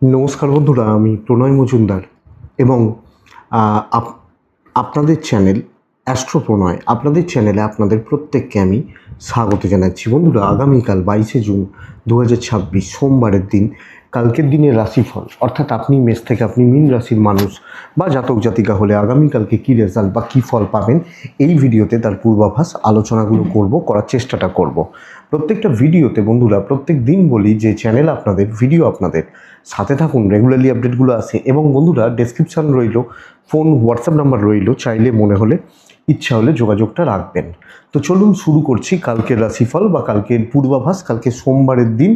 নমস্কার বন্ধুরা, আমি প্রণয় মজুমদার এবং আপনাদের চ্যানেল অ্যাস্ট্রো প্রণয়, আপনাদের চ্যানেলে আপনাদের প্রত্যেককে আমি স্বাগত জানাচ্ছি। বন্ধুরা, আগামীকাল 22শে জুন 2026 সোমবারের দিন, কালকের দিনের রাশিফল, অর্থাৎ আপনি মেষ থেকে আপনি মীন রাশির মানুষ বা জাতক জাতিকা হলে আগামীকালকে কী রেজাল্ট বা কী ফল পাবেন, এই ভিডিওতে তার পূর্বাভাস আলোচনাগুলো করার চেষ্টাটা করব। প্রত্যেকটা ভিডিওতে বন্ধুরা, প্রত্যেক দিন বলি যে চ্যানেল আপনাদের, ভিডিও আপনাদের, সাথে থাকুন, রেগুলারলি আপডেটগুলো আসে। এবং বন্ধুরা, ডেসক্রিপশান রইল, ফোন হোয়াটসঅ্যাপ নাম্বার রইল, চাইলে মনে হলে ইচ্ছা হলে যোগাযোগটা রাখবেন। তো চলুন শুরু করছি কালকের রাশিফল বা কালকের পূর্বাভাস। কালকে সোমবারের দিন,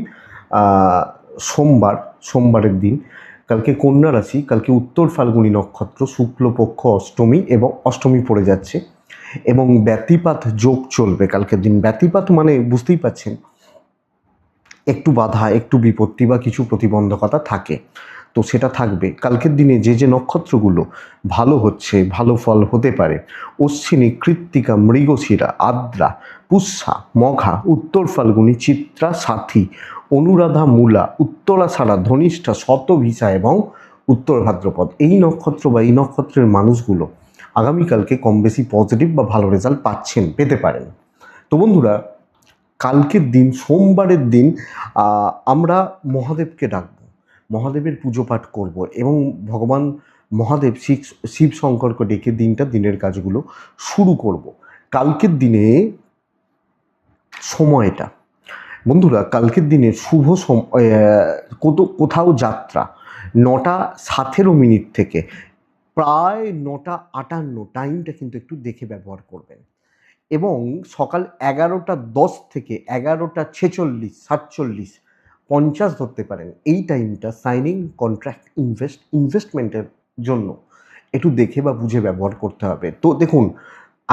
সোমবারের দিন কালকে কন্যা রাশি, কালকে উত্তর ফাল্গুনী নক্ষত্র, শুক্লপক্ষ অষ্টমী এবং অষ্টমী পড়ে যাচ্ছে এবং ব্যতিপাত যোগ চলবে কালকের দিন। ব্যতিপাত মানে বুঝতেই পাচ্ছেন, একটু বাধা, একটু বিপত্তি বা কিছু প্রতিবন্ধকতা থাকে, তো সেটা থাকবে। কালকের দিনে যে যে নক্ষত্রগুলো ভালো হচ্ছে, ভালো ফল হতে পারে: অশ্বিনী, কৃত্তিকা, মৃগশিরা, আদ্রা, পুষ্যা, মঘা, উত্তর ফাল্গুনী, চিত্রা, সাথী, অনুরাধা, মূলা, উত্তরাষাঢ়া, ধনিষ্ঠা, শতভিষা এবং উত্তর ভাদ্রপদ। এই নক্ষত্র বা এই নক্ষত্রের মানুষগুলো আগামীকালকে কম বেশি পজিটিভ বা ভালো রেজাল্ট পেতে পারেন। তো বন্ধুরা, কালকের দিন, সোমবারের দিন, আমরা মহাদেবকে ডাকব, মহাদেবের পুজো পাঠ করব এবং ভগবান মহাদেব, শিব শঙ্করকে ডেকে দিনের কাজগুলো শুরু করব। কালকের দিনে সময়টা বন্ধুরা, কালকের দিনে শুভ কোথাও যাত্রা 9:17 থেকে প্রায় 9:58, টাইমটা কিন্তু একটু দেখে ব্যবহার করবেন। এবং সকাল 11:10 থেকে 11:46, 47, 50 ধরতে পারেন, এই টাইমটা সাইনিং কন্ট্রাক্ট, ইনভেস্টমেন্টের জন্য একটু দেখে বা বুঝে ব্যবহার করতে হবে। তো দেখুন,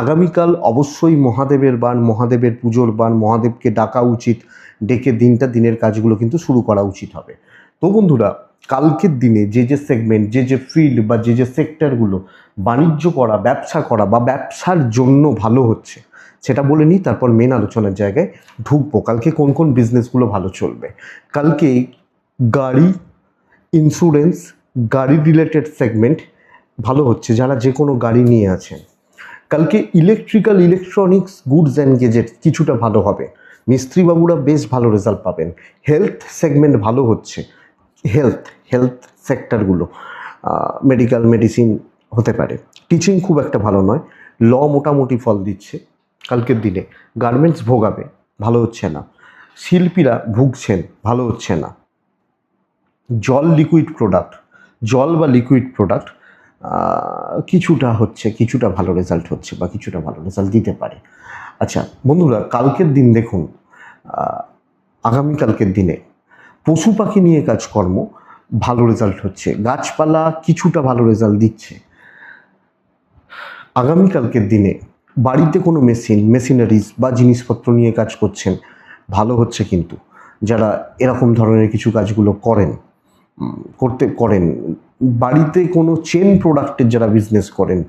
আগামীকাল অবশ্যই মহাদেবের বান, মহাদেবের পুজোর বান, মহাদেবকে ডাকা উচিত, ডেকে দিনের কাজগুলো কিন্তু শুরু করা উচিত হবে। তো বন্ধুরা, কালকের দিনে যে যে সেগমেন্ট, যে যে ফিল্ড বা যে যে সেক্টরগুলো বাণিজ্য করা, ব্যবসা করা বা ব্যবসার জন্য ভালো হচ্ছে, সেটা বলে নিই, তারপর মেন আলোচনার জায়গায় ঢুকবো। কালকে কোন কোন বিজনেসগুলো ভালো চলবে? কালকে গাড়ি, ইন্স্যুরেন্স, গাড়ি রিলেটেড সেগমেন্ট ভালো হচ্ছে, যারা যে কোনো গাড়ি নিয়ে আছেন। কালকে ইলেকট্রনিক্স, গুডস অ্যান্ড গেজেট কিছুটা ভালো হবে, মিস্ত্রিবাবুরা বেশ ভালো রেজাল্ট পাবেন। হেলথ সেগমেন্ট ভালো হচ্ছে, হেলথ সেক্টরগুলো, মেডিসিন হতে পারে। টিচিং খুব একটা ভালো নয়, ল মোটামুটি ফল দিচ্ছে কালকের দিনে। গার্মেন্টস ভোগাবে, ভালো হচ্ছে না। শিল্পীরা ভুগছেন, ভালো হচ্ছে না। জল বা লিকুইড প্রোডাক্ট কিছুটা হচ্ছে, কিছুটা ভালো রেজাল্ট হচ্ছে বা কিছুটা ভালো রেজাল্ট দিতে পারে। আচ্ছা বন্ধুরা, কালকের দিন দেখুন, আগামীকালকের দিনে পশু পাখি নিয়ে কাজকর্ম ভালো রেজাল্ট হচ্ছে, গাছপালা কিছুটা ভালো রেজাল্ট দিচ্ছে। আগামীকালকের দিনে বাড়িতে কোনো মেশিনারিজ বা জিনিসপত্র নিয়ে কাজ করছেন, ভালো হচ্ছে। কিন্তু যারা এরকম ধরনের কিছু কাজগুলো করেন, বাড়িতে কোনো চেন প্রোডাক্টের যারা বিজনেস করেন,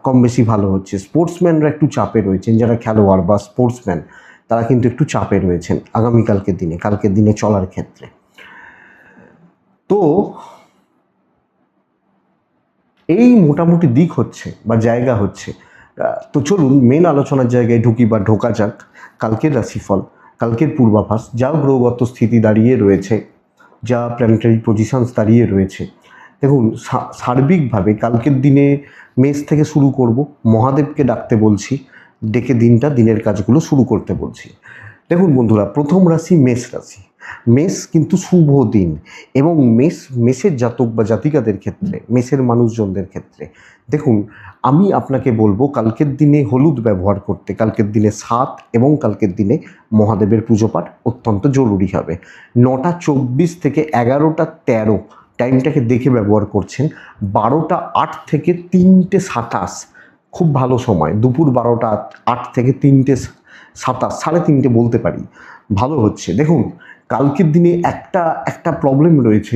কম বেশি ভালো হচ্ছে। স্পোর্টসম্যানরা একটু চাপে রয়েছেন, যারা খেলোয়াড় বা স্পোর্টসম্যান, তারা কিন্তু একটু চাপে রয়েছেন কালকের দিনে চলার ক্ষেত্রে। তো এই মোটামুটি দিক হচ্ছে বা জায়গা হচ্ছে। তো চলুন মেন আলোচনার জায়গায় ঢুকি বা ঢোকা যাক। কালকের রাশিফল, কালকের পূর্বাভাস, যা গ্রহগত স্থিতি দাঁড়িয়ে রয়েছে, যা প্ল্যানেটারি পজিশনস দাঁড়িয়ে রয়েছে, দেখুন সার্বিকভাবে কালকের দিনে মেষ থেকে শুরু করব, মহাদেবকে ডাকতে বলছি, ডেকে দিনের কাজগুলো শুরু করতে বলছি। দেখুন বন্ধুরা, প্রথম রাশি মেষ রাশি। মেষ কিন্তু শুভ দিন এবং মেষের জাতক বা জাতিকাদের ক্ষেত্রে, মেষের মানুষজনদের ক্ষেত্রে দেখুন, আমি আপনাকে বলবো কালকের দিনে হলুদ ব্যবহার করতে। কালকের দিনে 7 এবং কালকের দিনে মহাদেবের পুজো পাঠ অত্যন্ত জরুরি হবে। 9:24 থেকে 11:13 টাইমটাকে দেখে ব্যবহার করছেন। 12:08 থেকে 3:27 খুব ভালো সময়। দুপুর 12:08 থেকে 3:27, 3:30 বলতে পারি, ভালো হচ্ছে। দেখুন, কালকের দিনে একটা প্রবলেম রয়েছে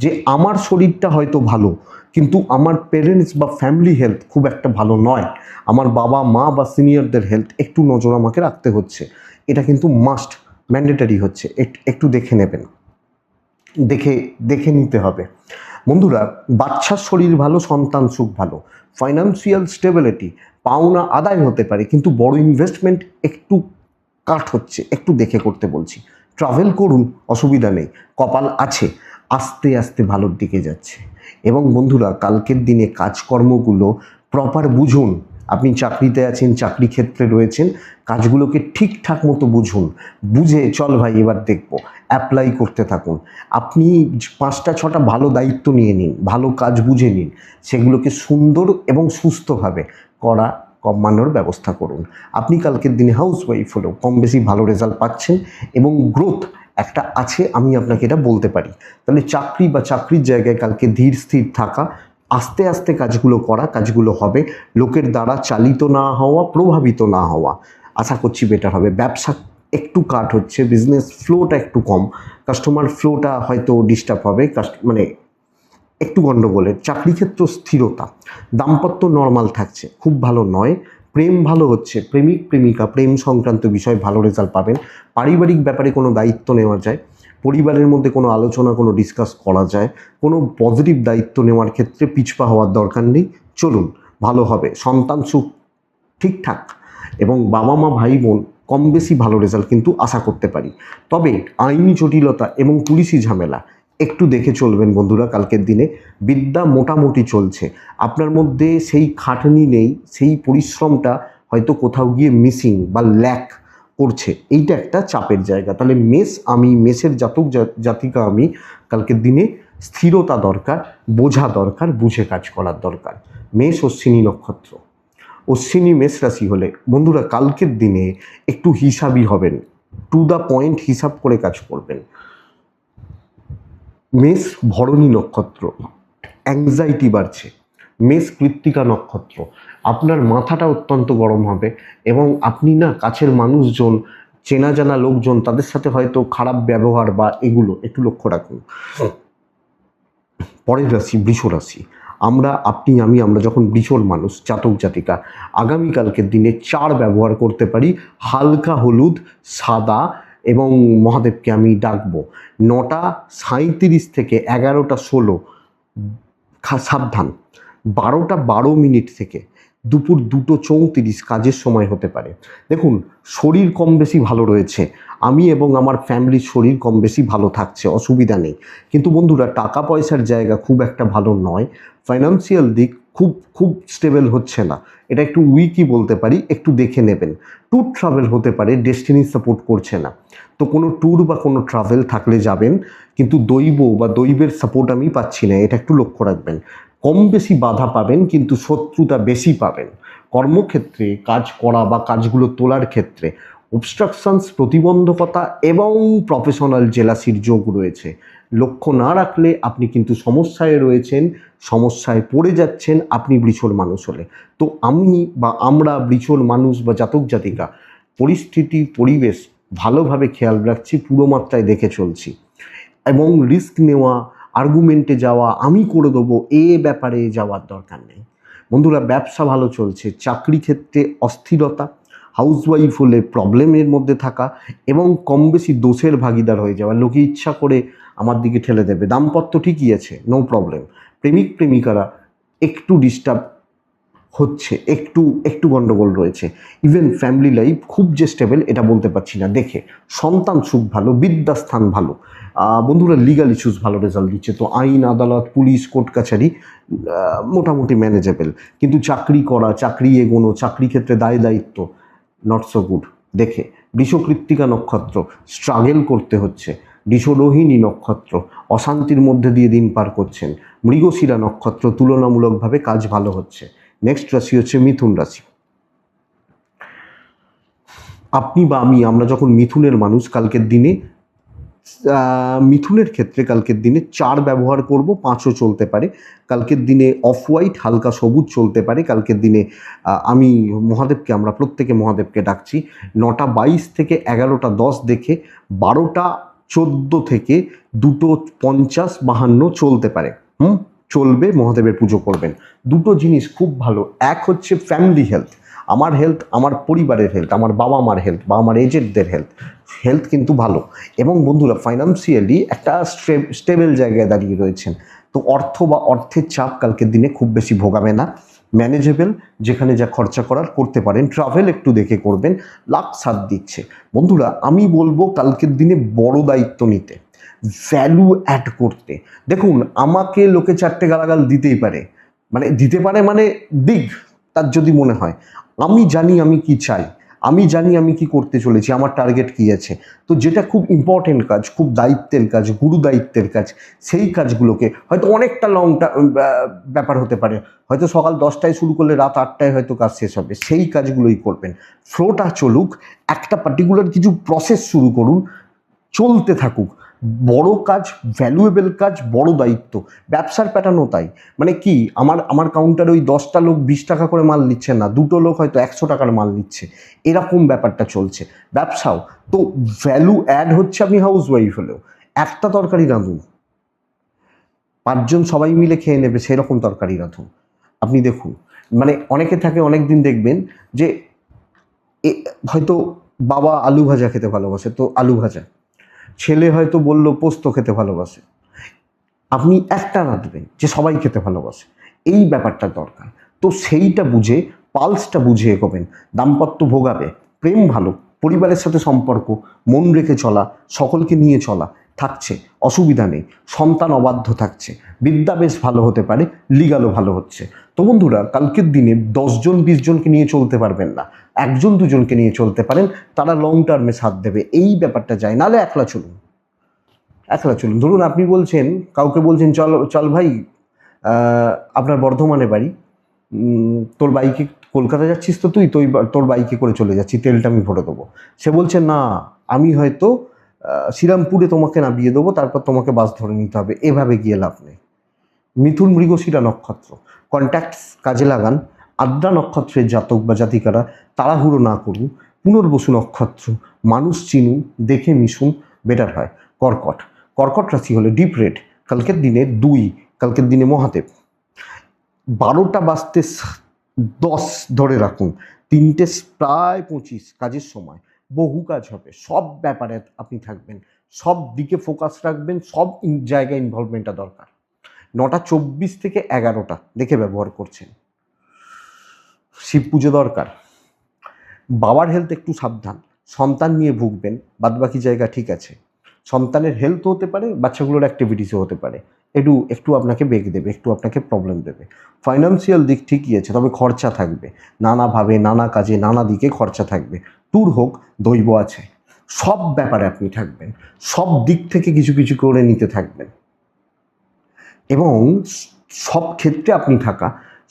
যে আমার শরীরটা হয়তো ভালো, কিন্তু আমার পেরেন্টস বা ফ্যামিলি হেলথ খুব একটা ভালো নয়। আমার বাবা মা বা সিনিয়রদের হেলথ একটু নজর আমাকে রাখতে হচ্ছে, এটা কিন্তু ম্যান্ডেটারি হচ্ছে, একটু দেখে নেবেন। দেখে দেখে নিতে হবে। বন্ধুরা, বাচ্চার শরীর ভালো, সন্তান সুখ ভালো, ফাইন্যান্সিয়াল স্টেবিলিটি, পাওনা আদায় হতে পারে, কিন্তু বড় ইনভেস্টমেন্ট একটু কাট হচ্ছে, একটু দেখে করতে বলছি। ট্রাভেল করুন, অসুবিধা নেই, কপাল আছে, আস্তে আস্তে ভালোর দিকে যাচ্ছে। এবং বন্ধুরা, কালকের দিনে কাজকর্মগুলো প্রপার বুঝুন। আপনি চাকরিতে আছেন, চাকরি ক্ষেত্রে রয়েছেন, কাজগুলোকে ঠিকঠাক মতো বুঝুন, বুঝে চল ভাই এবার দেখব, অ্যাপ্লাই করতে থাকুন। আপনি 5টা 6টা ভালো দায়িত্ব নিয়ে নিন, ভালো কাজ বুঝে নিন, সেগুলোকে সুন্দর এবং সুস্থভাবে কমানোর ব্যবস্থা করুন। আপনি কালকের দিনে হাউস ওয়াইফ হলেও কম বেশি ভালো রেজাল্ট পাচ্ছেন এবং গ্রোথ একটা আছে, আমি আপনাকে এটা বলতে পারি। তাহলে চাকরি বা চাকরির জায়গায় কালকে ধীর স্থির থাকা, আস্তে আস্তে কাজগুলো করা, কাজগুলো হবে, লোকের দ্বারা চালিত না হওয়া, প্রভাবিত না হওয়া, আশা করছি বেটার হবে। ব্যবসা একটু কাট হচ্ছে, বিজনেস ফ্লোটা একটু কম, কাস্টমার ফ্লোটা হয়তো ডিস্টার্ব হবে, মানে একটু গণ্ডগোলের। চাকরি ক্ষেত্র স্থিরতা, দাম্পত্য নর্মাল থাকছে, খুব ভালো নয়। প্রেম ভালো হচ্ছে, প্রেমিক প্রেমিকা প্রেম সংক্রান্ত বিষয় ভালো রেজাল্ট পাবেন। পারিবারিক ব্যাপারে কোনো দায়িত্ব নেওয়া যায়, পরিবারের মধ্যে কোনো আলোচনা, কোনো ডিসকাস করা যায়, কোনো পজিটিভ দায়িত্ব নেওয়ার ক্ষেত্রে পিছপা হওয়ার দরকার নেই, চলুন, ভালো হবে। সন্তান সুখ ঠিকঠাক, এবং বাবা মা ভাই বোন কম বেশি ভালো রেজাল্ট কিন্তু আশা করতে পারি। তবে আইনি জটিলতা এবং পুলিশি ঝামেলা একটু দেখে চলবেন বন্ধুরা কালকের দিনে। বিদ্যা মোটামুটি চলছে, আপনার মধ্যে সেই খাটনি নেই, সেই পরিশ্রমটা হয়তো কোথাও গিয়ে মিসিং বা ল্যাক করছে, এইটা একটা চাপের জায়গা। তাহলে মেষের জাতিকা আমি কালকের দিনে স্থিরতা দরকার, বোঝা দরকার, বুঝে কাজ করার দরকার। মেষ অশ্বিনী নক্ষত্র, অশ্বিনী মেষ রাশি হলে বন্ধুরা কালকের দিনে একটু হিসাবই হবেন, টু দ্য পয়েন্ট হিসাব করে কাজ করবেন। মেষ ভরণী নক্ষত্র, অ্যাংজাইটি বাড়ছে। মেষ কৃত্তিকা নক্ষত্র, আপনার মাথাটা অত্যন্ত গরম হবে এবং আপনি না কাছের মানুষজন, চেনা জানা লোকজন, তাদের সাথে হয়তো খারাপ ব্যবহার বা এগুলো একটু লক্ষ্য রাখুন। পরের রাশি বৃষ রাশি। আমরা যখন বৃষর মানুষ, জাতক জাতিকা, আগামীকালকের দিনে 4 ব্যবহার করতে পারি, হালকা হলুদ, সাদা, এবং মহাদেবকে আমি ডাকবো। 9টা 37 থেকে 11টা 16 সাবধান। 12টা 12 থেকে দুপুর 2টো 34 কাজের সময় হতে পারে। দেখুন, শরীর কম বেশি ভালো রয়েছে, আমি এবং আমার ফ্যামিলির শরীর কম বেশি ভালো থাকছে, অসুবিধা নেই। কিন্তু বন্ধুরা, টাকা পয়সার জায়গা খুব একটা ভালো নয়, ফাইন্যান্সিয়াল দিক খুব খুব স্টেবল হচ্ছে না, এটা একটু উইকই বলতে পারি, একটু দেখে নেবেন। ট্যুর ট্রাভেল হতে পারে, ডেস্টিনি সাপোর্ট করছে না, তো কোনো ট্যুর বা কোনো ট্রাভেল থাকলে যাবেন, কিন্তু দৈবের সাপোর্ট আমি পাচ্ছি না, এটা একটু লক্ষ্য রাখবেন। কম বেশি বাধা পাবেন, কিন্তু শত্রুতা বেশি পাবেন। কর্মক্ষেত্রে কাজ করা বা কাজগুলো তোলার ক্ষেত্রে অবস্ট্রাকশনস, প্রতিবন্ধকতা এবং প্রফেশনাল জেলাসির যোগ রয়েছে। লক্ষ্য না রাখলে আপনি কিন্তু সমস্যায় রয়েছেন, সমস্যায় পড়ে যাচ্ছেন আপনি বৃষর মানুষ হলে। তো আমরা বৃষর মানুষ বা জাতক জাতিকা পরিস্থিতি, পরিবেশ ভালোভাবে খেয়াল রাখছি, পুরো মাত্রায় দেখে চলছি, এবং রিস্ক নেওয়া, আর্গুমেন্টে যাওয়া, আমি করে দেবো, ব্যাপারে যাওয়ার দরকার নেই। বন্ধুরা, ব্যবসা ভালো চলছে, চাকরি ক্ষেত্রে অস্থিরতা, হাউসওয়াইফ হলে প্রবলেমের মধ্যে থাকা এবং কম বেশি দোষের ভাগিদার হয়ে যাওয়া, লোকে ইচ্ছা করে আমার দিকে ঠেলে দেবে। দাম্পত্য ঠিকই আছে, নো প্রবলেম। প্রেমিক প্রেমিকারা একটু ডিস্টার্ব হচ্ছে, একটু গন্ডগোল রয়েছে। ইভেন ফ্যামিলি লাইফ খুব যে স্টেবল এটা বলতে পারছি না দেখে। সন্তান সুখ ভালো, বিদ্যাস্থান ভালো। বন্ধুরা, লিগাল ইস্যুস ভালো রেজাল্ট দিচ্ছে, তো আইন আদালত, পুলিশ, কোর্ট কাছারি মোটামুটি ম্যানেজেবল। কিন্তু চাকরি এগোনো, চাকরি ক্ষেত্রে দায় দায়িত্ব নট সো গুড দেখে। বৃষকৃত্তিকা নক্ষত্র, স্ট্রাগল করতে হচ্ছে। বৃষরোহিণী নক্ষত্র, অশান্তির মধ্যে দিয়ে দিন পার করছেন। মৃগশিরা নক্ষত্র, তুলনামূলকভাবে কাজ ভালো হচ্ছে। নেক্সট রাশি হচ্ছে মিথুন রাশি। আপনি বা আমরা যখন মিথুনের মানুষ, কালকের দিনে মিথুনের ক্ষেত্রে কালকের দিনে 4 ব্যবহার করব, 5ও চলতে পারে। কালকের দিনে অফ হোয়াইট, হালকা সবুজ চলতে পারে। কালকের দিনে আমরা প্রত্যেকে মহাদেবকে ডাকছি। 9টা 22 থেকে 11টা 10 দেখে 12টা 14 থেকে 2টো 50-52 চলতে পারে। চলবে, মহাদেবের পুজো করবেন। দুটো জিনিস খুব ভালো, এক হচ্ছে ফ্যামিলি হেলথ, আমার হেলথ, আমার পরিবারের হেলথ, আমার বাবা মার হেলথ বা আমার এজেন্টদের হেলথ কিন্তু ভালো। এবং বন্ধুরা ফাইন্যান্সিয়ালি একটা স্টেবল জায়গায় দাঁড়িয়ে রয়েছেন। তো অর্থ বা অর্থের চাপ কালকের দিনে খুব বেশি ভোগাবে না, ম্যানেজেবল, যেখানে যা খরচা করার করতে পারেন। ট্রাভেল একটু দেখে করবেন, লাখ সাথ দিচ্ছে। বন্ধুরা আমি বলবো কালকের দিনে বড় দায়িত্ব নিতে, ভ্যালু অ্যাড করতে। দেখুন আমাকে লোকে 4টে গালাগাল দিতেই পারে, মানে দিক, তার যদি মনে হয়। আমি জানি আমি কি চাই, আমি জানি আমি কি করতে চলেছি, আমার টার্গেট কি আছে। তো যেটা খুব ইম্পর্টেন্ট কাজ, খুব দায়িত্বের কাজ, গুরু দায়িত্বের কাজ, সেই কাজগুলোকে হয়তো অনেকটা ব্যাপার হতে পারে। হয়তো সকাল 10টায় শুরু করলে রাত 8টায় হয়তো কাজ শেষ হবে, সেই কাজগুলোই করবেন। ফ্লোটা চলুক, একটা পার্টিকুলার কিছু প্রসেস শুরু করুন, চলতে থাকুক। বড় কাজ, ভ্যালুয়েবল কাজ, বড় দায়িত্ব। ব্যবসার প্যাটার্নও তাই। মানে কি, আমার কাউন্টারে ওই 10টা লোক 20 টাকা করে মাল নিচ্ছে না, 2টো লোক হয়তো 100 টাকার মাল নিচ্ছে, এরকম ব্যাপারটা চলছে। ব্যবসাও তো ভ্যালু অ্যাড হচ্ছে। আপনি হাউস ওয়াইফ হলেও একটা তরকারি রাঁধুন, 5জন সবাই মিলে খেয়ে নেবে সেরকম তরকারি রাঁধুন। আপনি দেখুন, মানে অনেকে থাকে, অনেক দিন দেখবেন যে হয়তো বাবা আলু ভাজা খেতে ভালোবাসে, তো আলু ভাজা, ছেলে হয়তো বললো পোস্ত খেতে ভালোবাসে, আপনি একটা রাঁধবেন যে সবাই খেতে ভালোবাসে, এই ব্যাপারটা দরকার। তো সেইটা বুঝে, পালসটা বুঝে এগোবেন। দাম্পত্য ভোগাবে, প্রেম ভালো, পরিবারের সাথে সম্পর্ক, মন রেখে চলা, সকলকে নিয়ে চলা থাকছে, অসুবিধা নেই। সন্তান অবাধ্য থাকছে, বিদ্যা বেশ ভালো হতে পারে, লিগালও ভালো হচ্ছে। তো বন্ধুরা কালকের দিনে 10জন 20জনকে নিয়ে চলতে পারবেন না, 1জন 2জনকে নিয়ে চলতে পারেন, তারা লং টার্মে সাথ দেবে, এই ব্যাপারটা যায়। নাহলে একলা চলুন, একলা চলুন। ধরুন আপনি বলছেন, কাউকে বলছেন চল চল ভাই, আপনার বর্ধমানে বাড়ি, তোর বাইকে, কলকাতা যাচ্ছিস তো তুই, তোর বাইকে করে চলে যাচ্ছি, তেলটা আমি ভরে দেবো। সে বলছে না, আমি হয়তো শ্রীরামপুরে তোমাকে নামিয়ে দেবো, তারপর তোমাকে বাস ধরে নিতে হবে। এভাবে গিয়ে লাভ নেই। মিথুন মৃগশিরা নক্ষত্র, কন্ট্যাক্টস কাজে লাগান। আদ্রা নক্ষত্রের জাতক বা জাতিকারা তাড়াহুড়ো না করুন। পুনর্বসু নক্ষত্র, মানুষ চিনুন, দেখে মিশুন, বেটার হয়। কর্কট, কর্কট রাশি হলে ডিপ রেড। কালকের দিনে 2, কালকের দিনে মহাদেব। 12টা বাজতে 10 ধরে রাখুন, 3টে প্রায় 25 কাজের সময়, বহু কাজ হবে। সব ব্যাপারে আপনি থাকবেন, সব দিকে ফোকাস রাখবেন, সব জায়গায় ইনভলভমেন্টটা দরকার। 9টা 24 থেকে 11টা দেখে ব্যবহার করছেন। শিব পুজো দরকার। বাবার হেলথ একটু সাবধান, সন্তান নিয়ে ভুগবেন, বাদবাকি জায়গা ঠিক আছে। সন্তানের হেলথ হতে পারে, বাচ্চাগুলোর অ্যাক্টিভিটিসও হতে পারে, একটু আপনাকে বেগ দেবে, একটু আপনাকে প্রবলেম দেবে। ফাইন্যান্সিয়াল দিক ঠিকই আছে, তবে খরচা থাকবে, নানাভাবে, নানা কাজে, নানা দিকে খরচা থাকবে। ট্যুর হোক, দৈব আছে, সব ব্যাপারে আপনি থাকবেন, সব দিক থেকে কিছু কিছু করে নিতে থাকবেন, এবং সব ক্ষেত্রে আপনি থাকা,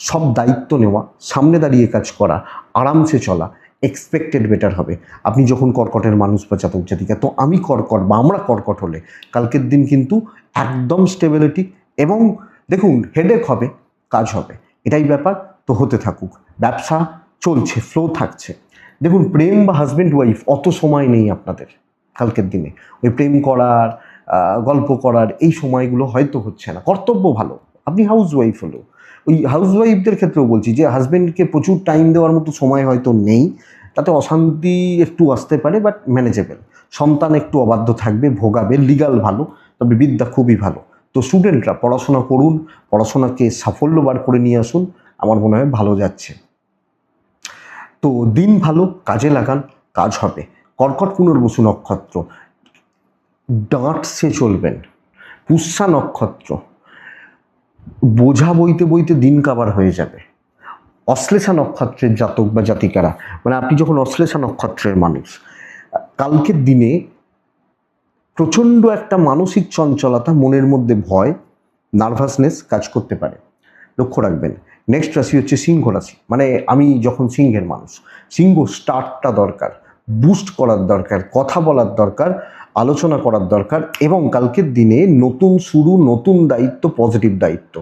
সব দায়িত্ব নেওয়া, সামনে দাঁড়িয়ে কাজ করা, আরামসে চলা, এক্সপেক্টেড বেটার হবে। আপনি যখন কর্কটের মানুষ বা জাতক জাতিকা, তো আমি কর্কট বা আমরা কর্কট হলে কালকের দিন কিন্তু একদম স্টেবিলিটি। এবং দেখুন হেডেক হবে, কাজ হবে, এটাই ব্যাপার। তো হতে থাকুক, ব্যবসা চলছে, ফ্লো থাকছে। দেখুন প্রেম বা হাজব্যান্ড ওয়াইফ অত সময় নেই আপনাদের কালকের দিনে, ওই প্রেম করার, গল্প করার এই সময়গুলো হয়তো হচ্ছে না। কর্তব্য ভালো, আপনি হাউস ওয়াইফ হলেও, ওই হাউস ওয়াইফদের ক্ষেত্রেও বলছি যে হাজব্যান্ডকে প্রচুর টাইম দেওয়ার মতো সময় হয়তো নেই, তাতে অশান্তি একটু আসতে পারে, বাট ম্যানেজেবল। সন্তান একটু অবাধ্য থাকবে, ভোগাবে, লিগাল ভালো, তবে বিদ্যা খুবই ভালো। তো স্টুডেন্টরা পড়াশোনা করুন, পড়াশোনাকে সাফল্য বার করে নিয়ে আসুন, আমার মনে হয় ভালো যাচ্ছে। তো দিন ভালো, কাজে লাগান, কাজ হবে। কর্কট পুনর্বসু নক্ষত্র, ডাঁটসে চলবেন। পুষ্যা নক্ষত্র, বোঝা বইতে বইতে দিন কাবার হয়ে যাবে। অশ্লেষা নক্ষত্রের জাতক বা জাতিকারা, মানে আপনি যখন অশ্লেষা নক্ষত্রের মানুষ, কালকের দিনে প্রচণ্ড একটা মানসিক চঞ্চলতা, মনের মধ্যে ভয়, নার্ভাসনেস কাজ করতে পারে, লক্ষ্য রাখবেন। নেক্সট রাশি হচ্ছে সিংহ রাশি। মানে আমি যখন সিংহের মানুষ, সিংহ স্টার্টটা দরকার, বুস্ট করার দরকার, কথা বলার দরকার, আলোচনা করার দরকার। এবং কালকের দিনে নতুন শুরু, নতুন দায়িত্ব, পজিটিভ দায়িত্ব।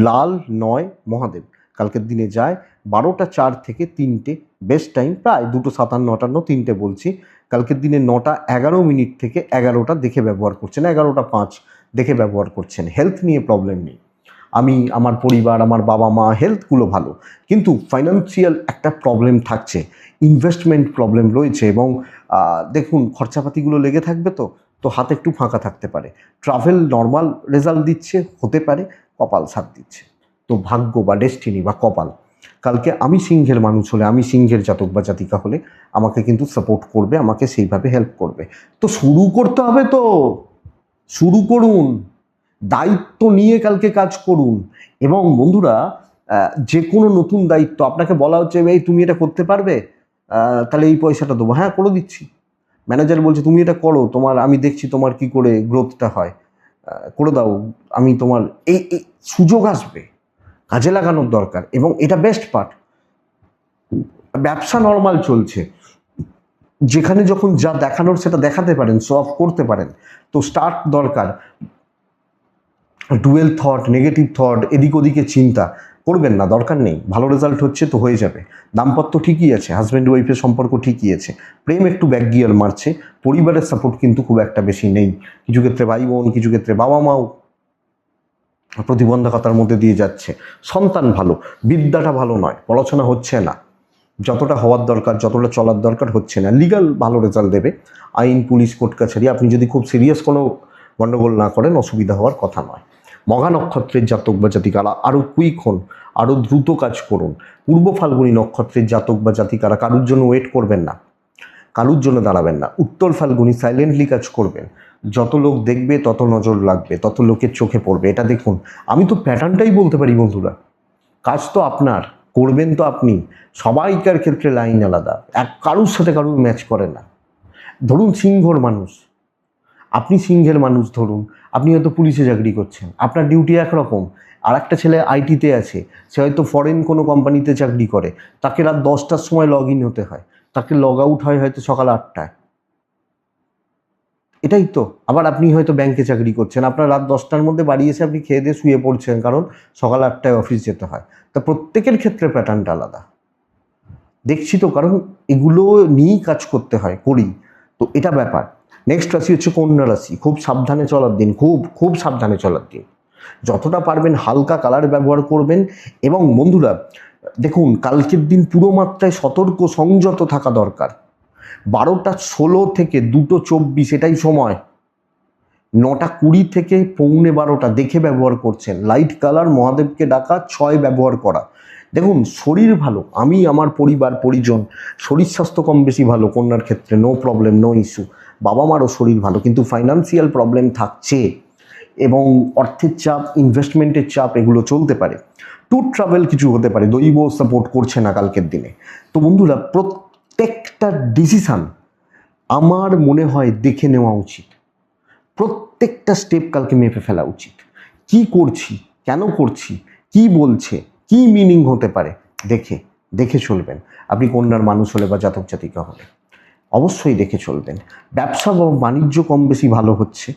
লাল 9 মহাদেব কালকের দিনে যায়। 12টা 4 থেকে 3টে বেস্ট টাইম, প্রায় 2:57, 3টে বলছি। কালকের দিনে 9টা 11 থেকে 11টা দেখে ব্যবহার করছেন, 11টা 5 দেখে ব্যবহার করছেন। হেলথ নিয়ে প্রবলেম নেই। আমি, আমার পরিবার, আমার বাবা মা, হেলথগুলো ভালো, কিন্তু ফাইন্যান্সিয়াল একটা প্রবলেম থাকছে, ইনভেস্টমেন্ট প্রবলেম রয়েছে, এবং দেখুন খরচাপাতিগুলো লেগে থাকবে, তো হাতে একটু ফাঁকা থাকতে পারে। ট্রাভেল নর্মাল রেজাল্ট দিচ্ছে, হতে পারে কপাল সাথ দিচ্ছে। তো ভাগ্য বা ডেস্টিনি বা কপাল, কালকে আমি সিংহের মানুষ হলে, আমি সিংহের জাতক বা জাতিকা হলে আমাকে কিন্তু সাপোর্ট করবে, আমাকে সেইভাবে হেল্প করবে। তো শুরু করতে হবে, তো শুরু করুন, দায়িত্ব নিয়ে কালকে কাজ করুন। এবং বন্ধুরা, যে কোনো নতুন দায়িত্ব আপনাকে বলা হচ্ছে, এই তুমি এটা করতে পারবে, তাহলে এই পয়সাটা দেবো, হ্যাঁ করে দিচ্ছি। ম্যানেজার বলছে তুমি এটা করো, তোমার আমি দেখছি তোমার কি করে গ্রোথটা হয়, করে দাও, আমি তোমার এই সুযোগ আসবে, কাজে লাগানোর দরকার। এবং এটা বেস্ট পার্ট, ব্যবসা নর্মাল চলছে, যেখানে যখন যা দেখানোর সেটা দেখাতে পারেন, শো অফ করতে পারেন। তো স্টার্ট দরকার, ডুয়েল থট, নেগেটিভ থট, এদিক ওদিকে চিন্তা করবেন না, দরকার নেই। ভালো রেজাল্ট হচ্ছে তো হয়ে যাবে। দাম্পত্য ঠিকই আছে, হাজব্যান্ড ওয়াইফের সম্পর্ক ঠিকই আছে, প্রেম একটু ব্যাক গিয়ার মারছে, পরিবারের সাপোর্ট কিন্তু খুব একটা বেশি নেই। কিছু ক্ষেত্রে ভাই বোন, কিছু ক্ষেত্রে বাবা মাও প্রতিবন্ধকতার মধ্যে দিয়ে যাচ্ছে। সন্তান ভালো, বিদ্যাটা ভালো নয়, পড়াশোনা হচ্ছে না, যতটা হওয়ার দরকার, যতটা চলার দরকার হচ্ছে না। লিগাল ভালো রেজাল্ট দেবে, আইন, পুলিশ, কোর্ট কাছারি, আপনি যদি খুব সিরিয়াস কোনো গণ্ডগোল না করেন অসুবিধা হওয়ার কথা নয়। মঘা নক্ষত্রের জাতক বা জাতিকারা আরও কুইক হন, আরও দ্রুত কাজ করুন। পূর্ব ফাল্গুনী নক্ষত্রের জাতক বা জাতিকারা কারুর জন্য ওয়েট করবেন না, কারুর জন্য দাঁড়াবেন না। উত্তর ফাল্গুনী সাইলেন্টলি কাজ করবেন, যত লোক দেখবে তত নজর লাগবে, তত লোকের চোখে পড়বে। এটা দেখুন, আমি তো প্যাটার্নটাই বলতে পারি বন্ধুরা, কাজ তো আপনার, করবেন তো আপনি। সবাইকার ক্ষেত্রে লাইন আলাদা, কারুর সাথে কারুর ম্যাচ করে না। ধরুন সিংহর মানুষ, আপনি সিংহের মানুষ, ধরুন আপনি হয়তো পুলিশে চাকরি করছেন, আপনার ডিউটি একরকম, আর একটা ছেলে আইটিতে আছে, সে হয়তো ফরেন কোনো কোম্পানিতে চাকরি করে, তাকে রাত 10টার সময় লগ ইন হতে হয়, তাকে লগ আউট হয় হয়তো সকাল 8টায়। এটাই তো। আবার আপনি হয়তো ব্যাংকে চাকরি করছেন, আপনার রাত 10টার মধ্যে বাড়ি এসে আপনি খেয়ে দিয়ে শুয়ে পড়ছেন, কারণ সকাল 8টায় অফিস যেতে হয়। তা প্রত্যেকের ক্ষেত্রে প্যাটার্নটা আলাদা, দেখছি তো, কারণ এগুলো নিয়েই কাজ করতে হয়, করি তো, এটা ব্যাপার। নেক্সট রাশি হচ্ছে কন্যা রাশি। খুব সাবধানে চলার দিন, খুব খুব সাবধানে চলার দিন। যতটা পারবেন হালকা কালার ব্যবহার করবেন। এবং বন্ধুরা দেখুন, কালকের দিন পুরো মাত্রায় সতর্ক সংযত থাকা দরকার। 12টা 16 থেকে 2টো 24 এটাই সময়। 9টা 20 থেকে 11:45 দেখে ব্যবহার করছেন। লাইট কালার, মহাদেবকে ডাকা, 6 ব্যবহার করা। দেখুন শরীর ভালো, আমি, আমার পরিবার পরিজন, শরীর স্বাস্থ্য কম বেশি ভালো, কন্যার ক্ষেত্রে নো প্রবলেম, নো ইস্যু। বাবা মারও শরীর ভালো, কিন্তু ফাইন্যান্সিয়াল প্রবলেম থাকছে, এবং অর্থের চাপ, ইনভেস্টমেন্টের চাপ, এগুলো চলতে পারে। ট্যুর ট্রাভেল কিছু হতে পারে, দৈব সাপোর্ট করছে না কালকের দিনে। তো বন্ধুরা, প্রত্যেকটা ডিসিশান আমার মনে হয় দেখে নেওয়া উচিত, প্রত্যেকটা স্টেপ কালকে মেপে ফেলা উচিত। কি করছি, কেন করছি, কি বলছে, কি মিনিং হতে পারে, দেখে দেখে চলবেন। আপনি কন্যার মানুষ হলে বা জাতক জাতিকা হলে অবশ্যই দেখে চলবেন। ব্যবসা বা বাণিজ্য কম বেশি ভালো হচ্ছে,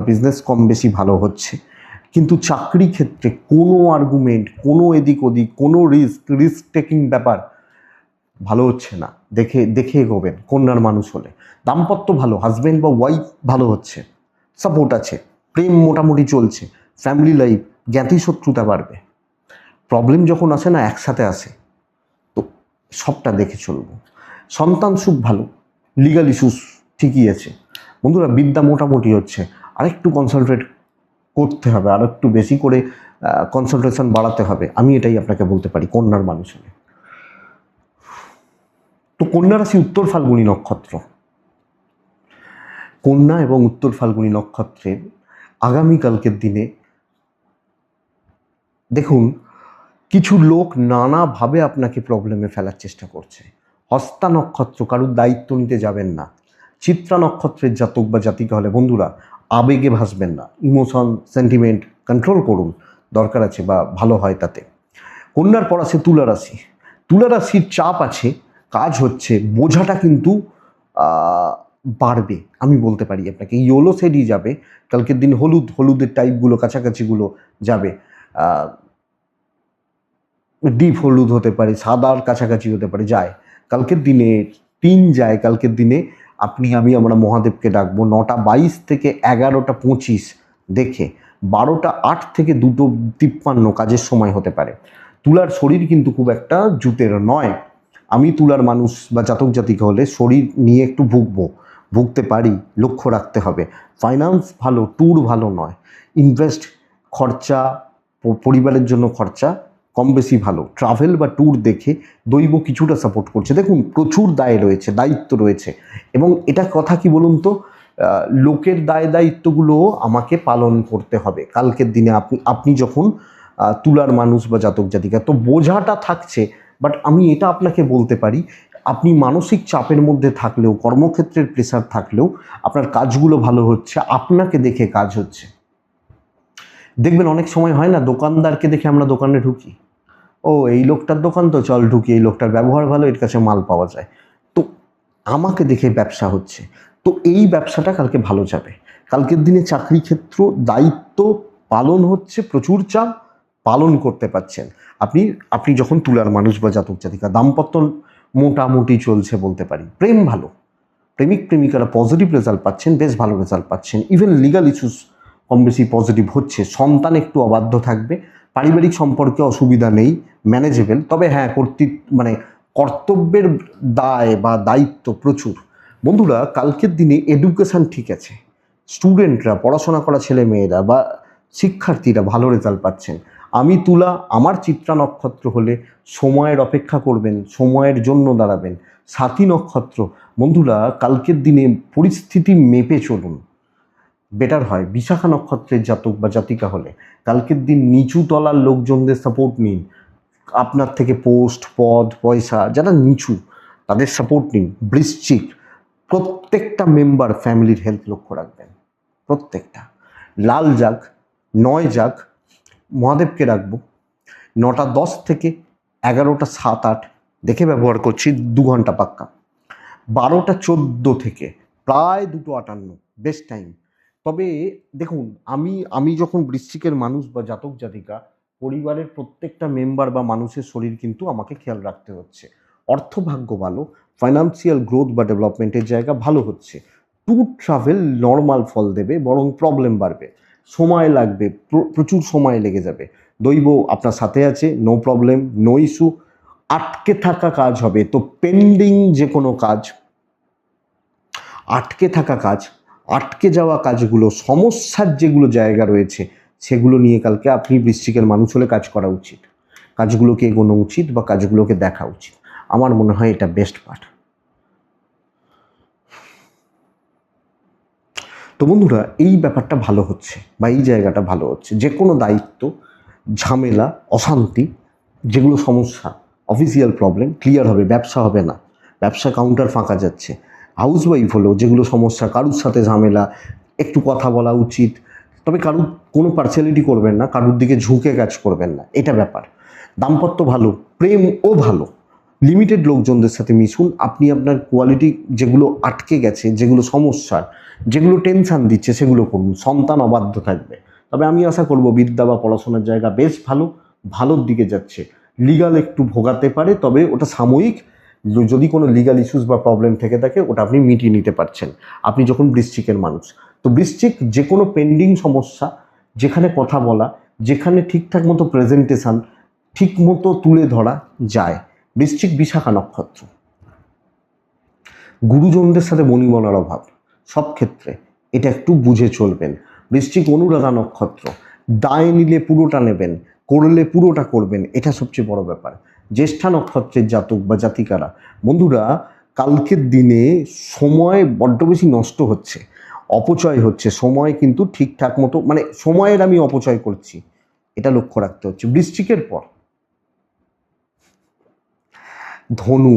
বিজনেস কম বেশি ভালো হচ্ছে, কিন্তু চাকরি ক্ষেত্রে কোনো আর্গুমেন্ট, কোনো এদিক ওদিক, কোনো রিস্ক টেকিং ব্যাপার ভালো হচ্ছে না। দেখে দেখে এগোবেন কন্যার মানুষ হলে। দাম্পত্য ভালো, হাজব্যান্ড বা ওয়াইফ ভালো হচ্ছে, সাপোর্ট আছে, প্রেম মোটামুটি চলছে, ফ্যামিলি লাইফ, জ্ঞাতি শত্রুতা বাড়বে। প্রবলেম যখন আসে না, একসাথে আসে, তো সবটা দেখে চলবো। সন্তান সুখ ভালো, লিগাল ইস্যুস ঠিকই আছে। বন্ধুরা বিদ্যা মোটামুটি হচ্ছে, আরেকটু কনসেন্ট্রেট করতে হবে, আর একটু বেশি করে কনসেন্ট্রেশন বাড়াতে হবে, আমি এটাই আপনাকে বলতে পারি কন্যার মানুষ হলে। তো কন্যা রাশি উত্তর ফাল্গুনী নক্ষত্র, কন্যা এবং উত্তর ফাল্গুনী নক্ষত্রের আগামীকালকের দিনে দেখুন, কিছু লোক নানাভাবে আপনাকে প্রবলেমে ফেলার চেষ্টা করছে। হস্তা নক্ষত্র, কারুর দায়িত্ব নিতে যাবেন না। চিত্রা নক্ষত্রের জাতক বা জাতিকা হলে বন্ধুরা আবেগে ভাসবেন না, ইমোশন, সেন্টিমেন্ট কন্ট্রোল করুন, দরকার আছে বা ভালো হয় তাতে। কন্যার পর আছে তুলা রাশি। তুলা রাশির চাপ আছে, কাজ হচ্ছে, বোঝাটা কিন্তু বাড়বে, আমি বলতে পারি আপনাকে। ইয়েলো শেডই যাবে কালকের দিন, হলুদের টাইপগুলো, কাছাকাছিগুলো যাবে। ডিপ হলুদ হতে পারে, সাদার কাছাকাছি হতে পারে, যায় কালকের দিনে। 3 যায় কালকের দিনে। আপনি, আমি, আমরা মহাদেবকে ডাকবো। 9টা 22 থেকে 11টা 25 দেখে 12টা 8 থেকে 2:53 কাজের সময় হতে পারে। তুলার শরীর কিন্তু খুব একটা জুতের নয়। আমি তুলার মানুষ বা জাতক জাতিকা হলে শরীর নিয়ে একটু ভুগতে পারি, লক্ষ্য রাখতে হবে। ফাইন্যান্স ভালো, ট্যুর ভালো নয়। ইনভেস্ট, খরচা, পরিবারের জন্য খরচা কম বেশি ভালো। ট্রাভেল বা ট্যুর দেখে দৈব কিছুটা সাপোর্ট করছে। দেখুন, প্রচুর দায় রয়েছে, দায়িত্ব রয়েছে, এবং এটা কথা কি বলুন তো, লোকের দায়িত্বগুলো আমাকে পালন করতে হবে কালকের দিনে। আপনি যখন তুলার মানুষ বা জাতক জাতিকা, তো বোঝাটা থাকছে। বাট আমি এটা আপনাকে বলতে পারি, আপনি মানসিক চাপের মধ্যে থাকলেও, কর্মক্ষেত্রের প্রেসার থাকলেও আপনার কাজগুলো ভালো হচ্ছে, আপনাকে দেখে কাজ হচ্ছে। দেখবেন অনেক সময় হয় না, দোকানদারকে দেখে আমরা দোকানে ঢুকি, ও এই লোকটার দোকান তো, চল ঢুকি, এই লোকটার ব্যবহার ভালো, এর কাছে মাল পাওয়া যায়, তো আমাকে দেখে ব্যবসা হচ্ছে। তো এই ব্যবসাটা কালকে ভালো যাবে। কালকের দিনে চাকরি ক্ষেত্র, দায়িত্ব পালন হচ্ছে, প্রচুর চাপ পালন করতে পারছেন আপনি যখন তুলার মানুষ বা জাতক জাতিকা। দাম্পত্য মোটামুটি চলছে বলতে পারি। প্রেম ভালো, প্রেমিক প্রেমিকারা পজিটিভ রেজাল্ট পাচ্ছেন, বেশ ভালো রেজাল্ট পাচ্ছেন। ইভেন লিগাল ইস্যুস কম বেশি পজিটিভ হচ্ছে। সন্তান একটু অবাধ্য থাকবে। পারিবারিক সম্পর্কে অসুবিধা নেই, ম্যানেজেবল। তবে হ্যাঁ, কর্তব্যের দায় বা দায়িত্ব প্রচুর। বন্ধুরা, কালকের দিনে এডুকেশান ঠিক আছে, স্টুডেন্টরা, পড়াশোনা করা ছেলে মেয়েরা বা শিক্ষার্থীরা ভালো রেজাল্ট পাচ্ছেন। আমি তুলা, আমার চিত্রা নক্ষত্র হলে সময়ের অপেক্ষা করবেন, সময়ের জন্য দাঁড়াবেন। সাথী নক্ষত্র, বন্ধুরা কালকের দিনে পরিস্থিতি মেপে চলুন, বেটার হয়। বিশাখা নক্ষত্রের জাতক বা জাতিকা হলে কালকের দিন নিচু তলার লোকজনদের সাপোর্ট নিন। আপনার থেকে পোস্ট, পদ, পয়সা যারা নিচু, তাদের সাপোর্ট নিন। বৃশ্চিক, প্রত্যেকটা মেম্বার ফ্যামিলির হেলথ লক্ষ্য রাখবেন, প্রত্যেকটা। লাল জাগ, 9 জাগ মহাদেবকে রাখবো। 9টা 10 থেকে 11টা 7-8 দেখে ব্যবহার করছি, 2 ঘন্টা পাক্কা। 12টা 14 থেকে প্রায় 2:58 বেস্ট টাইম। তবে দেখুন, আমি যখন বৃশ্চিকের মানুষ বা জাতক জাতিকা, পরিবারের প্রত্যেকটা মেম্বার বা মানুষের শরীর কিন্তু আমাকে খেয়াল রাখতে হচ্ছে। অর্থভাগ্য ভালো, ফাইন্যান্সিয়াল গ্রোথ বা ডেভেলপমেন্টের জায়গা ভালো হচ্ছে। ট্যুর ট্রাভেল নর্মাল ফল দেবে, বরং প্রবলেম বাড়বে, সময় লাগবে, প্রচুর সময় লেগে যাবে। দৈব আপনার সাথে আছে, নো প্রবলেম, নো ইস্যু। আটকে থাকা কাজ হবে, তো পেন্ডিং যে কোনো কাজ, আটকে থাকা কাজ, আটকে যাওয়া কাজগুলো, সমস্যার যেগুলো জায়গা রয়েছে, সেগুলো নিয়ে কালকে আপনি বৃশ্চিকের মানুষ হলে কাজ করা উচিত, কাজগুলোকে এগোনো উচিত বা কাজগুলোকে দেখা উচিত। আমার মনে হয় এটা বেস্ট পার্ট। তো বন্ধুরা, এই ব্যাপারটা ভালো হচ্ছে বা এই জায়গাটা ভালো হচ্ছে। যে কোনো দায়িত্ব, ঝামেলা, অশান্তি, যেগুলো সমস্যা, অফিসিয়াল প্রবলেম ক্লিয়ার হবে। ব্যবসা হবে না, ব্যবসা কাউন্টার ফাঁকা যাচ্ছে। হাউস ওয়াইফ হলেও যেগুলো সমস্যা, কারুর সাথে ঝামেলা, একটু কথা বলা উচিত। তবে কারুর কোনো পার্সিয়ালিটি করবেন না, কারুর দিকে ঝুঁকে কাজ করবেন না, এটা ব্যাপার। দাম্পত্য ভালো, প্রেমও ভালো। লিমিটেড লোকজনদের সাথে মিশুন। আপনি আপনার কোয়ালিটি যেগুলো আটকে গেছে, যেগুলো সমস্যার, যেগুলো টেনশান দিচ্ছে, সেগুলো করুন। সন্তান অবাধ্য থাকবে। তবে আমি আশা করব বিদ্যা বা পড়াশোনার জায়গা বেশ ভালোর দিকে যাচ্ছে। লিগাল একটু ভোগাতে পারে, তবে ওটা সাময়িক। যদি কোনো লিগাল ইস্যুস বা প্রবলেম থেকে থাকে, ওটা আপনি মিটিয়ে নিতে পারছেন আপনি যখন বৃশ্চিকের মানুষ। তো বৃশ্চিক, যে কোনো পেন্ডিং সমস্যা, যেখানে কথা বলা, যেখানে ঠিকঠাক মতো প্রেজেন্টেশন ঠিক মতো তুলে ধরা যায়। বৃশ্চিক বিশাখা নক্ষত্র, গুরুজনদের সাথে বনিবনার অভাব সব ক্ষেত্রে, এটা একটু বুঝে চলবেন। বৃশ্চিক অনুরাধা নক্ষত্র, দায় নিলে পুরোটা নেবেন, করলে পুরোটা করবেন, এটা সবচেয়ে বড় ব্যাপার। জ্যেষ্ঠা নক্ষত্রের জাতক বা জাতিকারা, বন্ধুরা কালকের দিনে সময় বড্ড বেশি নষ্ট হচ্ছে, অপচয় হচ্ছে। সময় কিন্তু ঠিকঠাক মতো, মানে সময়ের আমি অপচয় করছি, এটা লক্ষ্য রাখতে হচ্ছে। বৃশ্চিকের পর ধনু,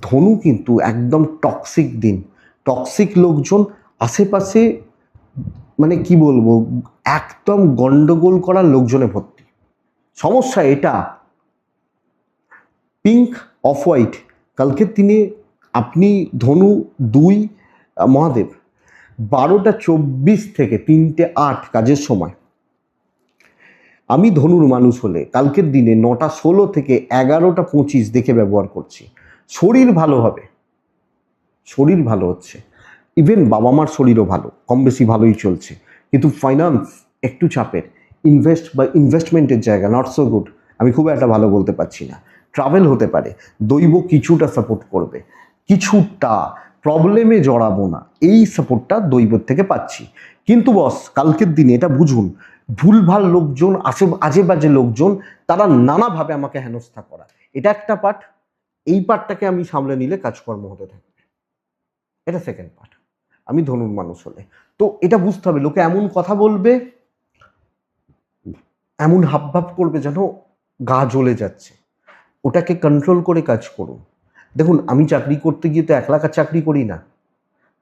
ধনু কিন্তু একদম টক্সিক দিন। টক্সিক লোকজন আশেপাশে, মানে কি বলবো, একদম গন্ডগোল করার লোকজনে ভর্তি। সমস্যা এটা, পিঙ্ক অফ হোয়াইট কালকের দিনে আপনি ধনু 2 মহাদেব, 12টা 24 থেকে 3টে 8 কাজের সময়। আমি ধনুর মানুষ হলে কালকের দিনে 9টা 16 থেকে 11টা 25 দেখে ব্যবহার করছি। শরীর ভালো হবে, শরীর ভালো হচ্ছে। ইভেন বাবা মার শরীরও ভালো, কম বেশি ভালোই চলছে। কিন্তু ফাইন্যান্স একটু চাপের। ইনভেস্টমেন্টের জায়গা নট সো গুড, আমি খুব একটা ভালো বলতে পারছি না। ট্রাভেল হতে পারে, দৈব কিছুটা সাপোর্ট করবে, কিছুটা প্রবলেমে জড়াবো না, এই সাপোর্টটা দৈবর থেকে পাচ্ছি। কিন্তু বস কালকের দিনে এটা বুঝুন, ভুলভাল লোকজন, আজে বাজে লোকজন, তারা নানাভাবে আমাকে হেনস্থা করা, এটা একটা পার্ট। এই পার্টটাকে আমি সামলে নিলে কাজকর্ম হতে থাকবে, এটা সেকেন্ড পার্ট। আমি ধনুর মানুষ হলে তো এটা বুঝতে হবে, লোকে এমন কথা বলবে, এমন হাবভাব করবে যেন গা জ্বলে যাচ্ছে, ওটাকে কন্ট্রোল করে কাজ করুন। দেখুন আমি চাকরি করতে গিয়ে তো 1 লাখ চাকরি করি না,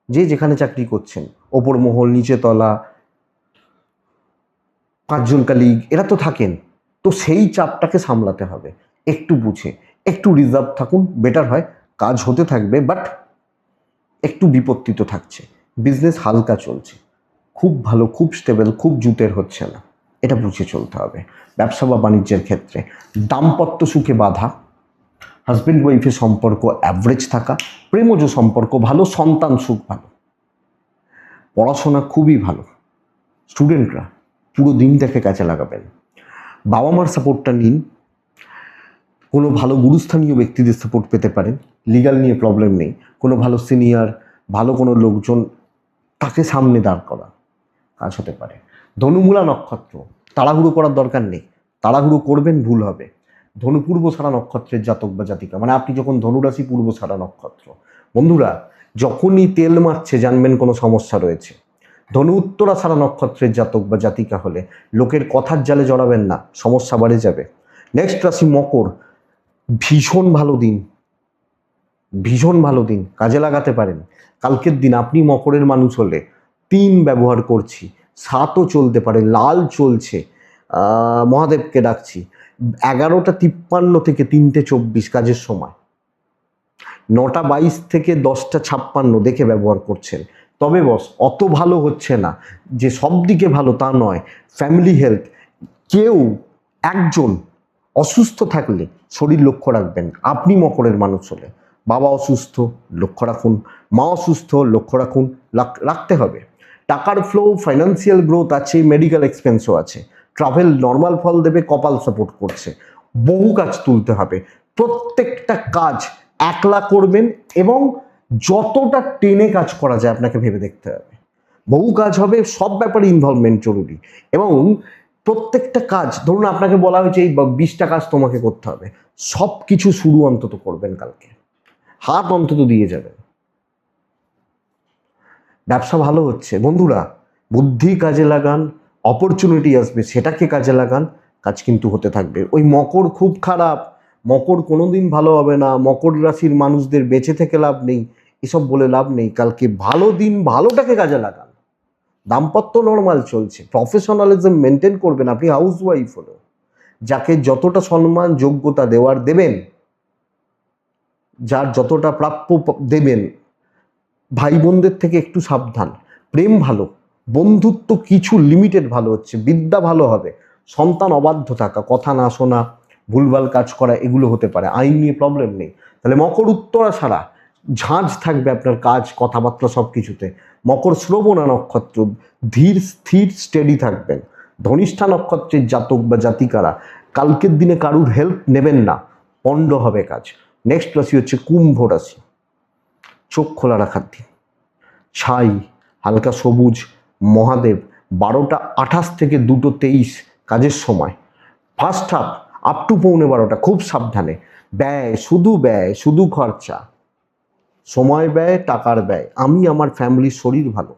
যে যেখানে চাকরি করছেন, ওপর মহল নিচে তলা 5 জন কালিগ এরা তো থাকেন, তো সেই চাপটাকে সামলাতে হবে। একটু বুঝে একটু রিজার্ভ থাকুন, বেটার হয়, কাজ হতে থাকবে, বাট একটু বিপত্তি তো থাকছে। বিজনেস হালকা চলছে, খুব ভালো, খুব স্টেবল, খুব জুতের হচ্ছে না, এটা বুঝে চলতে হবে। ব্যবসা বা বাণিজ্যের ক্ষেত্রে দাম্পত্য সুখে বাধা, হাজব্যান্ড ওয়াইফের সম্পর্ক অ্যাভারেজ থাকা, প্রেমজ সম্পর্ক ভালো, সন্তান সুখ ভালো, পড়াশোনা খুবই ভালো, স্টুডেন্টরা পুরো দিনটাকে কাজে লাগাবেন। বাবা মার সাপোর্টটা নিন, কোনো ভালো গুরুস্থানীয় ব্যক্তিদের সাপোর্ট পেতে পারেন, লিগাল নিয়ে প্রবলেম নেই, কোনো ভালো সিনিয়র, ভালো কোনো লোকজন, তাকে সামনে দাঁড় করা, কাজ হতে পারে। ধনুমূলা নক্ষত্র, তাড়াহুড়ো করার দরকার নেই, তাড়াহুড়ো করবেন ভুল হবে। ধনু পূর্ব সারা নক্ষত্রের জাতক বা জাতিকা, মানে আপনি যখন ধনুরাশি পূর্ব সারা নক্ষত্র, বন্ধুরা যখনই তেল মারছে জানবেন কোনো সমস্যা রয়েছে। ধনু উত্তরা সারা নক্ষত্রের জাতক বা জাতিকা হলে লোকের কথার জালে জড়াবেন না, সমস্যা বাড়ে যাবে। নেক্সট রাশি মকর, ভীষণ ভালো দিন, ভীষণ ভালো দিন, কাজে লাগাতে পারেন। কালকের দিন আপনি মকরের মানুষ হলে 3 ব্যবহার করছি, 7ও চলতে পারে, লাল চলছে, মহাদেবকে ডাকছি। 11:53 থেকে 3:24 কাজের সময়, 9:22 থেকে 10:56 দেখে ব্যবহার করছেন। তবে বস অত ভালো হচ্ছে না যে সব দিকে ভালো তা নয়। ফ্যামিলি হেলথ, কেউ একজন অসুস্থ থাকলে শরীর লক্ষ্য রাখবেন। আপনি মকরের মানুষ হলে বাবা অসুস্থ লক্ষ্য রাখুন, মা অসুস্থ লক্ষ্য রাখুন, রাখতে হবে। টাকার ফ্লো, ফাইন্যান্সিয়াল গ্রোথ আছে, মেডিকেল এক্সপেন্সও আছে, ট্রাভেল নর্মাল ফল দেবে, কপাল সাপোর্ট করছে। বহু কাজ তুলতে হবে, প্রত্যেকটা কাজ একলা করবেন এবং যতটা টেনে কাজ করা যায় আপনাকে ভেবে দেখতে হবে। বহু কাজ হবে, সব ব্যাপারে ইনভলভমেন্ট জরুরি, এবং প্রত্যেকটা কাজ ধরুন আপনাকে বলা হয়েছে এই 20টা কাজ তোমাকে করতে হবে, সব কিছু শুরু অন্তত করবেন কালকে, হাত অন্তত দিয়ে যাবেন। ব্যবসা ভালো হচ্ছে বন্ধুরা, বুদ্ধি কাজে লাগান, অপরচুনিটি আসবে সেটাকে কাজে লাগান, কাজ কিন্তু হতে থাকবে। ওই মকর খুব খারাপ, মকর কোনোদিন ভালো হবে না, মকর রাশির মানুষদের বেঁচে থেকে লাভ নেই, এসব বলে লাভ নেই। কালকে ভালো দিন, ভালোটাকে কাজে লাগান। দাম্পত্য নর্মাল চলছে, প্রফেশনালিজম মেনটেন করবেন। আপনি হাউস ওয়াইফ হলো, যাকে যতটা সম্মান যোগ্যতা দেওয়ার দেবেন, যার যতটা প্রাপ্য দেবেন। ভাই বোনদের থেকে একটু সাবধান। প্রেম ভালো, বন্ধুত্ব কিছু লিমিটেড ভালো হচ্ছে, বিদ্যা ভালো হবে। সন্তান অবাধ্য থাকা, কথা না শোনা, ভুলভাল কাজ করা, এগুলো হতে পারে। আইন নিয়ে প্রবলেম নেই। তাহলে মকর উত্তরা ছাড়া ঝাঁঝ থাকবে আপনার কাজ, কথাবার্তা সব কিছুতে। মকর শ্রবণা নক্ষত্র, ধীর স্থির স্টেডি থাকবেন। ধনিষ্ঠা নক্ষত্রের জাতক বা জাতিকারা কালকের দিনে কারুর হেল্প নেবেন না, পণ্ড হবে কাজ। নেক্সট রাশি হচ্ছে কুম্ভ রাশি, চোখ খোলা রাখার দিন, ছাই, হালকা সবুজ, মহাদেব। 12:28 থেকে 2:23 কাজের সময়। ফার্স্ট হাফ আপ টু 11:45 খুব সাবধানে। ব্যয়, শুধু ব্যয়, শুধু খরচা, সময় ব্যয়, টাকার ব্যয়। আমি আমার ফ্যামিলির শরীর ভালো,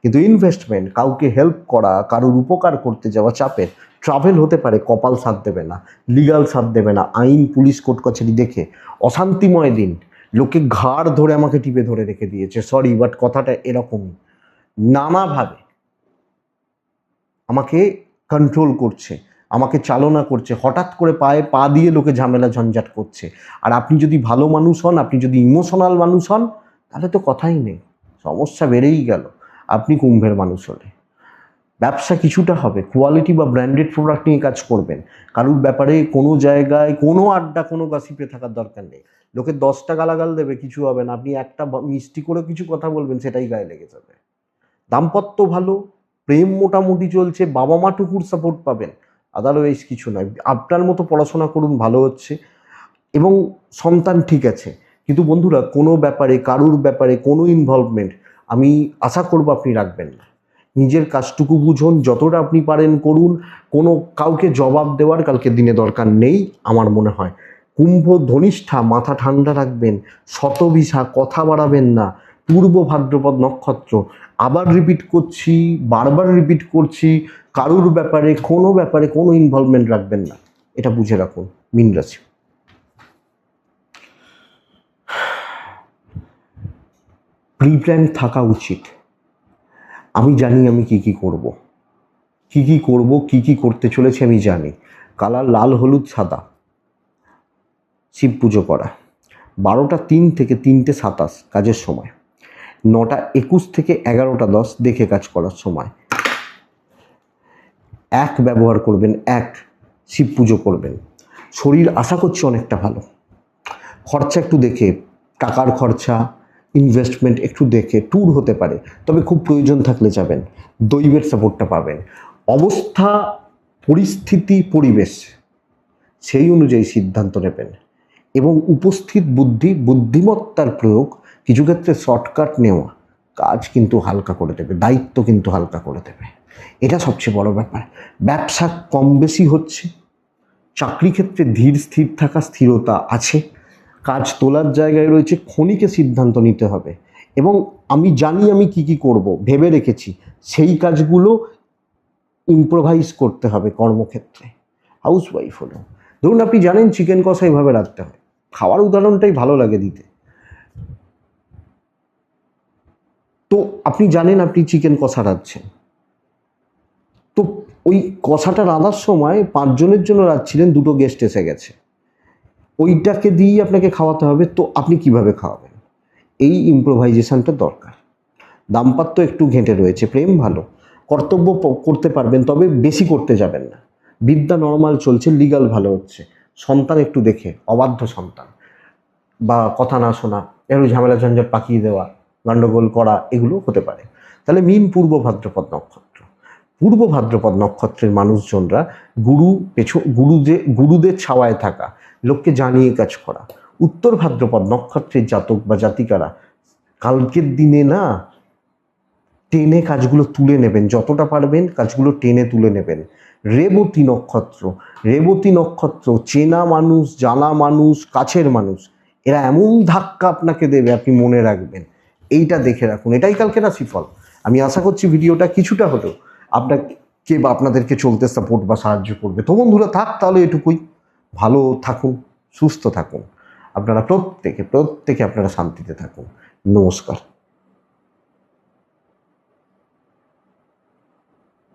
কিন্তু ইনভেস্টমেন্ট, কাউকে হেল্প করা, কারোর উপকার করতে যাওয়া চাপের। ট্রাভেল হতে পারে, কপাল সাথ দেবে না, লিগাল সাথ দেবে না, আইন পুলিশ কোর্ট কাছারি দেখে অশান্তিময় দিন। লোকে ঘাড় ধরে আমাকে টিপে ধরে রেখে দিয়েছে, সরি বাট কথাটা এরকমই, নানাভাবে আমাকে কন্ট্রোল করছে, আমাকে চালনা করছে, হঠাৎ করে পায়ে পা দিয়ে লোকে ঝামেলা ঝঞ্ঝাট করছে। আর আপনি যদি ভালো মানুষ হন, আপনি যদি ইমোশনাল মানুষ হন, তাহলে তো কথাই নেই, সমস্যা বেড়েই গেল। আপনি কুম্ভের মানুষ হলে ব্যবসা কিছুটা হবে, কোয়ালিটি বা ব্র্যান্ডেড প্রোডাক্ট নিয়ে কাজ করবেন। কারুর ব্যাপারে কোনো জায়গায় কোনো আড্ডা, কোনো গাসিপে থাকার দরকার নেই। লোকে 10টা গালাগাল দেবে, কিছু হবে না, আপনি একটা মিষ্টি করে কিছু কথা বলবেন, সেটাই গায়ে লেগে যাবে। দাম্পত্য ভালো, প্রেম মোটামুটি চলছে, বাবা মা টুকুর সাপোর্ট পাবেন, আদারওয়াইজ কিছু নয়। আপনার মতো পড়াশোনা করুন, ভালো হচ্ছে, এবং সন্তান ঠিক আছে। কিন্তু বন্ধুরা, কোনো ব্যাপারে, কারুর ব্যাপারে কোনো ইনভলভমেন্ট আমি আশা করব আপনি রাখবেন না। নিজের কাজটুকু বুঝুন, যতটা আপনি পারেন করুন, কোনো কাউকে জবাব দেওয়ার কালকের দিনে দরকার নেই আমার মনে হয়। কুম্ভ ধনিষ্ঠা, মাথা ঠান্ডা রাখবেন, শতভিসা, কথা বাড়াবেন না, পূর্ব ভাদ্রপদ নক্ষত্র, আবার রিপিট করছি, বারবার রিপিট করছি, কারুর ব্যাপারে কোনো ইনভলভমেন্ট রাখবেন না, এটা বুঝে রাখুন। মীন রাশি, প্রিপ্ল্যান থাকা উচিত। আমি জানি আমি কি কি করব, কি কি করতে চলেছি আমি জানি। কালার লাল, হলুদ, সাদা, শিব পুজো করা। 12টা 3 থেকে 3টে 27 কাজের সময়, 9টা 21 থেকে 11টা 10 দেখে কাজ করার সময়। 1 ব্যবহার করবেন, 1 শিব পুজো করবেন। শরীর আশা করছি অনেকটা ভালো। খরচা একটু দেখে, টাকার খরচা, ইনভেস্টমেন্ট একটু দেখে, ট্যুর হতে পারে, তবে খুব প্রয়োজন থাকলে যাবেন, দৈবের সাপোর্টটা পাবেন। অবস্থা, পরিস্থিতি, পরিবেশ সেই অনুযায়ী সিদ্ধান্ত নেবেন, এবং উপস্থিত বুদ্ধিমত্তার প্রয়োগ, কিছু ক্ষেত্রে শর্টকাট নেওয়া কাজ কিন্তু হালকা করে দেবে, দায়িত্ব কিন্তু হালকা করে দেবে, এটা সবচেয়ে বড় ব্যাপার। ব্যবসা কম বেশি হচ্ছে, চাকরি ক্ষেত্রে ধীর স্থির থাকা, স্থিরতা আছে, কাজ তোলার জায়গায় রয়েছে, ক্ষণিকে সিদ্ধান্ত নিতে হবে, এবং আমি জানি আমি কি কি করব, ভেবে রেখেছি, সেই কাজগুলো ইম্প্রোভাইজ করতে হবে কর্মক্ষেত্রে। হাউসওয়াইফ হলো, ধরুন আপনি জানেন চিকেন কষা এইভাবে রাখতে হয়, খাওয়ার উদাহরণটাই ভালো লাগে দিতে, তো আপনি জানেন আপনি চিকেন কষা রাঁধছেন, তো ওই কষাটা রাঁধার সময় 5 জনের জন্য রাঁধছিলেন, 2টো গেস্ট এসে গেছে, ওইটাকে দিয়েই আপনাকে খাওয়াতে হবে, তো আপনি কিভাবে খাওয়াবেন? এই ইম্প্রোভাইজেশনটা দরকার। দাম্পত্য একটু ঘেঁটে রয়েছে, প্রেম ভালো, কর্তব্য করতে পারবেন, তবে বেশি করতে যাবেন না। বিদ্যা নর্মাল চলছে, লিগাল ভালো হচ্ছে। সন্তান একটু দেখে, অবাধ্য সন্তান বা কথা না শোনা, একটু ঝামেলা ঝঞ্ঝট পাকিয়ে দেওয়া, গণ্ডগোল করা, এগুলো হতে পারে। তাহলে মীন পূর্ব ভাদ্রপদ নক্ষত্র। পূর্ব ভাদ্রপদ নক্ষত্রের মানুষজনরা গুরুদের ছাওয়ায় থাকা, লোককে জানিয়ে কাজ করা। উত্তর ভাদ্রপদ নক্ষত্রের জাতক বা জাতিকারা কালকের দিনে না টেনে কাজগুলো তুলে নেবেন, যতটা পারবেন কাজগুলো টেনে তুলে নেবেন। রেবতী নক্ষত্র চেনা মানুষ, জানা মানুষ, কাছের মানুষ, এরা এমন ধাক্কা আপনাকে দেবে, আপনি মনে রাখবেন, এইটা দেখে রাখুন। এটাই কালকে রাশিফল। আমি আশা করছি ভিডিওটা কিছুটা হলেও আপনাকে বা আপনাদেরকে চলতে সাপোর্ট বা সাহায্য করবে। তো বন্ধুরা, থাক তাহলে এটুকুই। ভালো থাকুন, সুস্থ থাকুন, আপনারা প্রত্যেকে আপনারা শান্তিতে থাকুন। নমস্কার।